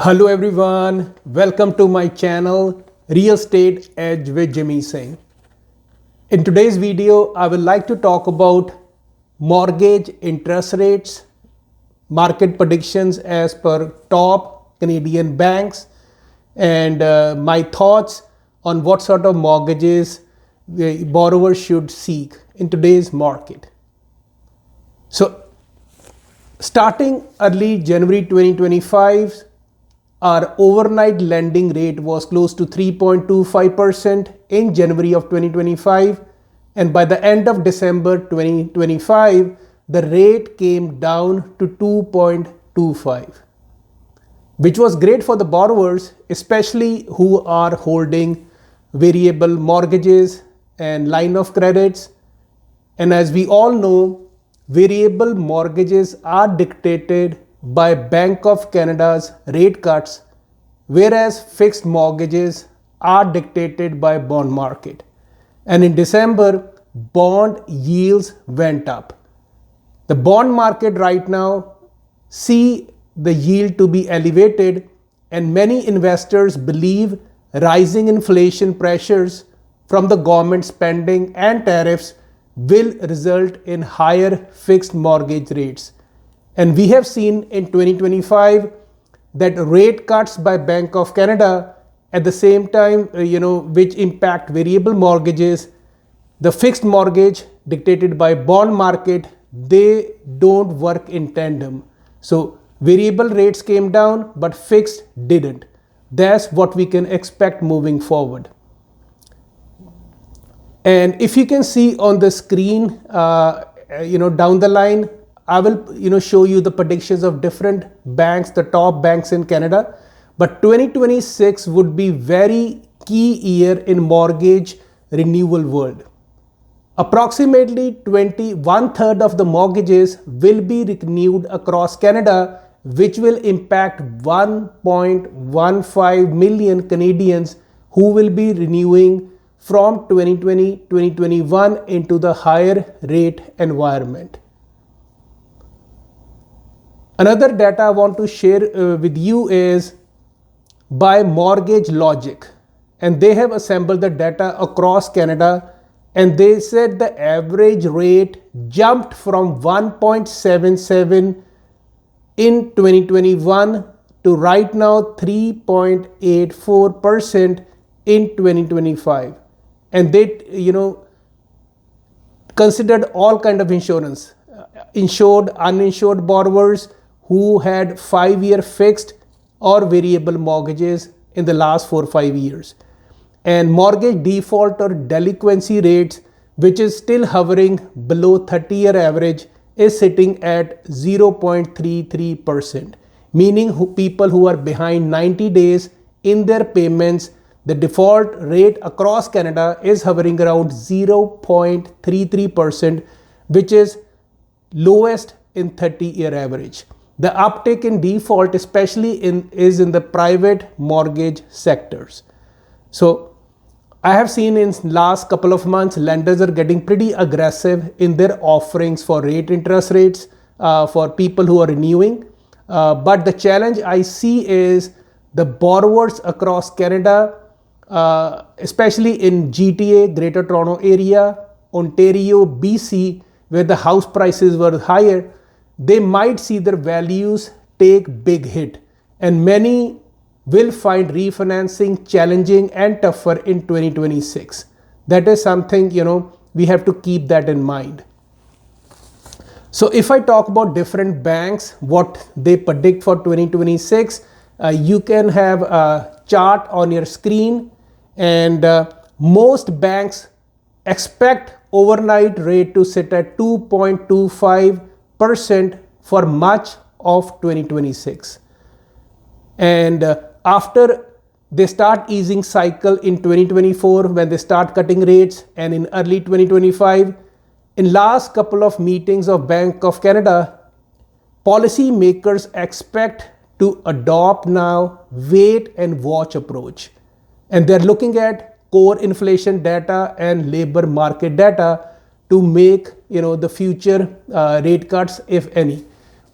Hello everyone, welcome to my channel Real Estate Edge with Jimmy Singh. In today's video, I would like to talk about mortgage interest rates, market predictions as per top Canadian banks, and my thoughts on what sort of mortgages the borrowers should seek in today's market. So, starting early January 2025, our overnight lending rate was close to 3.25% in January of 2025, and by the end of December 2025, the rate came down to 2.25, which was great for the borrowers, especially who are holding variable mortgages and line of credits. And as we all know, variable mortgages are dictated by Bank of Canada's rate cuts, whereas fixed mortgages are dictated by bond market. And in December, bond yields went up. The bond market right now see the yield to be elevated, and many investors believe rising inflation pressures from the government spending and tariffs will result in higher fixed mortgage rates. And we have seen in 2025 that rate cuts by Bank of Canada at the same time, which impact variable mortgages, the fixed mortgage dictated by bond market, they don't work in tandem. So variable rates came down, but fixed didn't. That's what we can expect moving forward. And if you can see on the screen, down the line, I will show you the predictions of different banks, the top banks in Canada. But 2026 would be very key year in mortgage renewal world. Approximately 1/3 of the mortgages will be renewed across Canada, which will impact 1.15 million Canadians who will be renewing from 2020-2021 into the higher rate environment. Another data I want to share with you is by Mortgage Logic, and they have assembled the data across Canada, and they said the average rate jumped from 1.77 in 2021 to right now 3.84% in 2025. And they considered all kind of insurance, insured, uninsured borrowers who had 5-year fixed or variable mortgages in the last 4 or 5 years. And mortgage default or delinquency rates, which is still hovering below 30-year average, is sitting at 0.33%, meaning people who are behind 90 days in their payments, the default rate across Canada is hovering around 0.33%, which is lowest in 30-year average. The uptick in default especially is in the private mortgage sectors. So I have seen in last couple of months, lenders are getting pretty aggressive in their offerings for interest rates for people who are renewing. But the challenge I see is the borrowers across Canada, especially in GTA, Greater Toronto Area, Ontario, BC, where the house prices were higher, they might see their values take big hit, and many will find refinancing challenging and tougher in 2026. That is something, we have to keep that in mind. So if I talk about different banks, what they predict for 2026, you can have a chart on your screen, and most banks expect overnight rate to sit at 2.25% for much of 2026. And after they start easing cycle in 2024, when they start cutting rates, and in early 2025, in last couple of meetings of Bank of Canada, policy makers expect to adopt now wait and watch approach. And they're looking at core inflation data and labor market data to make the future rate cuts, if any.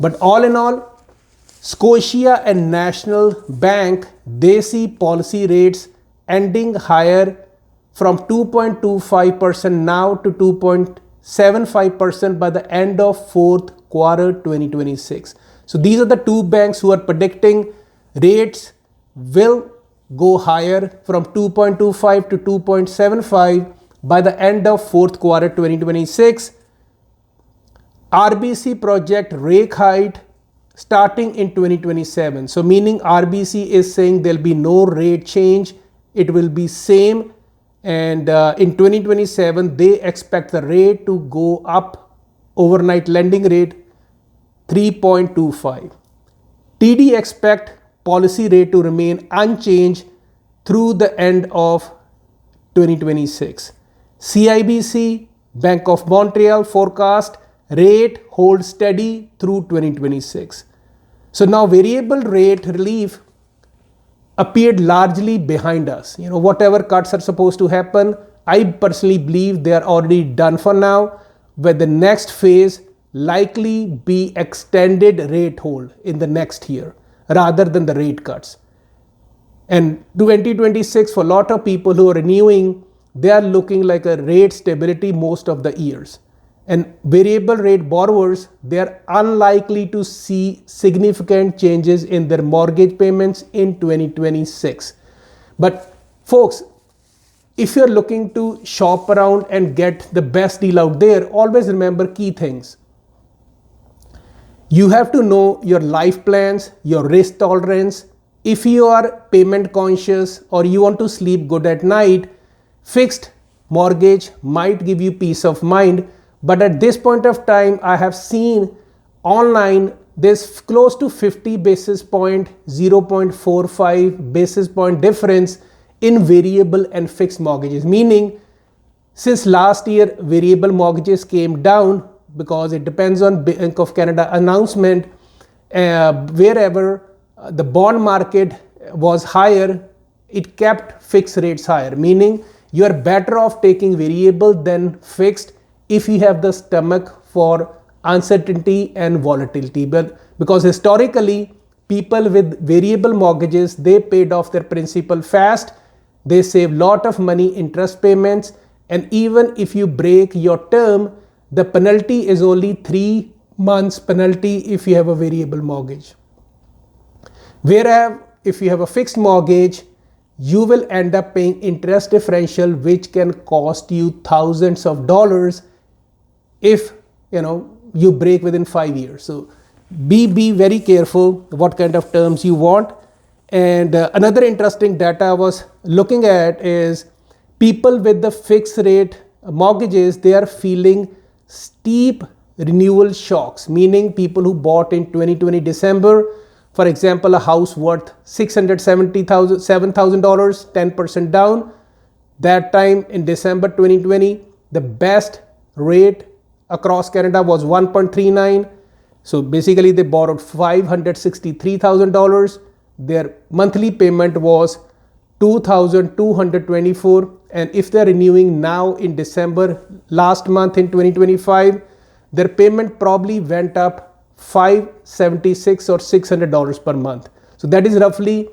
But all in all, Scotia and National Bank, they see policy rates ending higher from 2.25% now to 2.75% by the end of fourth quarter 2026. So these are the two banks who are predicting rates will go higher from 2.25 to 2.75 by the end of fourth quarter 2026. RBC project rate hike starting in 2027. So meaning RBC is saying there'll be no rate change. It will be same. And in 2027, they expect the rate to go up, overnight lending rate 3.25. TD expect policy rate to remain unchanged through the end of 2026. CIBC, Bank of Montreal forecast rate hold steady through 2026. So now variable rate relief appeared largely behind us. Whatever cuts are supposed to happen, I personally believe they are already done for now, where the next phase likely be extended rate hold in the next year rather than the rate cuts. And 2026, for a lot of people who are renewing, they are looking like a rate stability most of the years. And variable rate borrowers, they are unlikely to see significant changes in their mortgage payments in 2026. But folks, if you're looking to shop around and get the best deal out there, always remember key things. You have to know your life plans, your risk tolerance. If you are payment conscious or you want to sleep good at night, fixed mortgage might give you peace of mind. But at this point of time, I have seen online there's close to 50 basis point, 0.45 basis point difference in variable and fixed mortgages. Meaning, since last year, variable mortgages came down because it depends on Bank of Canada announcement. Wherever the bond market was higher, it kept fixed rates higher. Meaning, you are better off taking variable than fixed if you have the stomach for uncertainty and volatility. But because historically, people with variable mortgages, they paid off their principal fast, they save lot of money interest payments, and even if you break your term, the penalty is only 3 months penalty if you have a variable mortgage. Whereas if you have a fixed mortgage, you will end up paying interest differential which can cost you thousands of dollars if you break within 5 years. So be very careful what kind of terms you want. And another interesting data I was looking at is people with the fixed rate mortgages, they are feeling steep renewal shocks, meaning people who bought in 2020 December, for example, a house worth $7,000, 10% down. That time in December 2020, the best rate across Canada was 1.39. So basically they borrowed $563,000. Their monthly payment was $2,224. And if they're renewing now in December, last month in 2025, their payment probably went up $576 or $600 per month. So that is roughly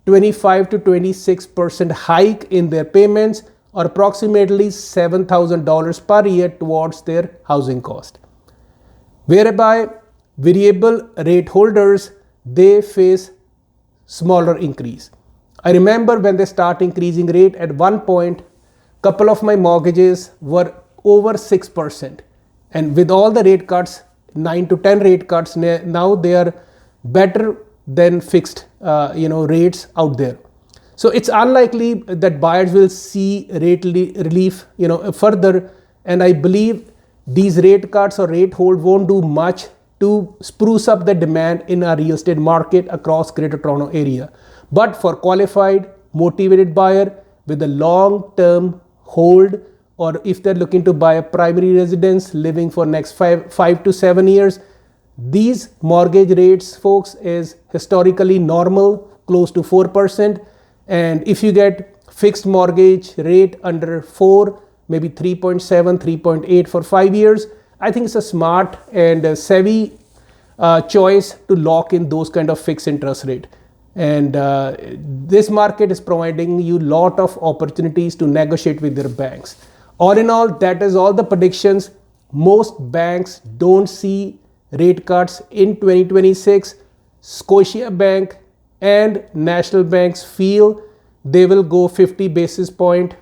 25 to 26% hike in their payments, or approximately $7,000 per year towards their housing cost. Whereby variable rate holders, they face smaller increase. I remember when they start increasing rate, at one point, couple of my mortgages were over 6%. And with all the rate cuts, 9 to 10 rate cuts, now they are better than fixed rates out there. So it's unlikely that buyers will see rate relief further, and I believe these rate cuts or rate hold won't do much to spruce up the demand in our real estate market across Greater Toronto area. But for qualified, motivated buyer with a long-term hold, or if they're looking to buy a primary residence living for next 5 to 7 years, these mortgage rates, folks, is historically normal, close to 4%. And if you get fixed mortgage rate under 4, maybe 3.7, 3.8 for 5 years, I think it's a smart and savvy choice to lock in those kind of fixed interest rate. And this market is providing you lot of opportunities to negotiate with your banks. All in all, that is all the predictions. Most banks don't see rate cuts in 2026. Scotia Bank and National Banks feel they will go 50 basis point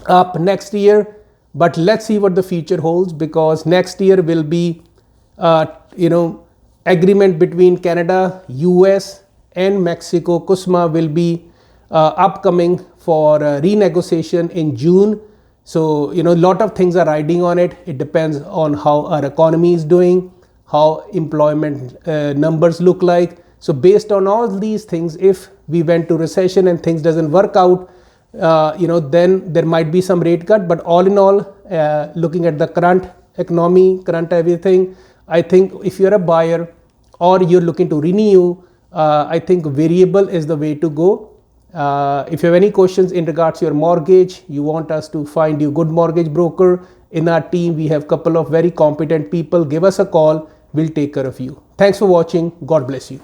up next year. But let's see what the future holds, because next year will be agreement between Canada, US and Mexico. CUSMA will be upcoming for renegotiation in June. So a lot of things are riding on it. It depends on how our economy is doing, how employment numbers look like. So based on all these things, if we went to recession and things doesn't work out, then there might be some rate cut. But all in all, looking at the current economy, current everything, I think if you're a buyer or you're looking to renew, I think variable is the way to go. If you have any questions in regards to your mortgage, you want us to find you good mortgage broker, in our team we have a couple of very competent people. Give us a call, we'll take care of you. Thanks for watching. God bless you.